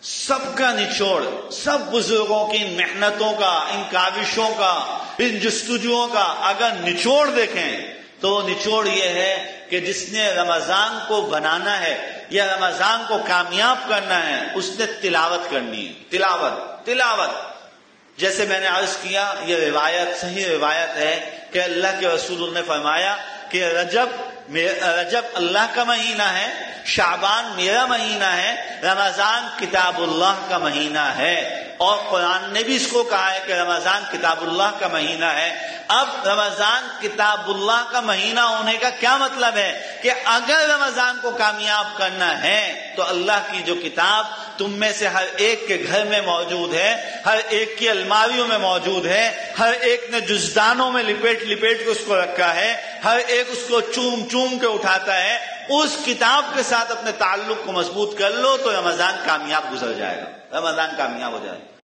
سب کا نچوڑ، سب بزرگوں کی ان محنتوں کا، ان کاوشوں کا، ان جستجوؤں کا اگر نچوڑ دیکھیں تو نچوڑ یہ ہے کہ جس نے رمضان کو بنانا ہے یا رمضان کو کامیاب کرنا ہے اس نے تلاوت کرنی ہے، تلاوت۔ جیسے میں نے عرض کیا، یہ روایت صحیح روایت ہے کہ اللہ کے رسول نے فرمایا کہ رجب اللہ کا مہینہ ہے، شعبان میرا مہینہ ہے، رمضان کتاب اللہ کا مہینہ ہے، اور قرآن نے بھی اس کو کہا ہے کہ رمضان کتاب اللہ کا مہینہ ہے۔ اب رمضان کتاب اللہ کا مہینہ ہونے کا کیا مطلب ہے کہ اگر رمضان کو کامیاب کرنا ہے تو اللہ کی جو کتاب تم میں سے ہر ایک کے گھر میں موجود ہے، ہر ایک کی الماریوں میں موجود ہے، ہر ایک نے جزدانوں میں لپیٹ کے اس کو رکھا ہے، ہر ایک اس کو چوم کے اٹھاتا ہے، اس کتاب کے ساتھ اپنے تعلق کو مضبوط کر لو تو رمضان کامیاب گزر جائے گا، رمضان کامیاب ہو جائے گا۔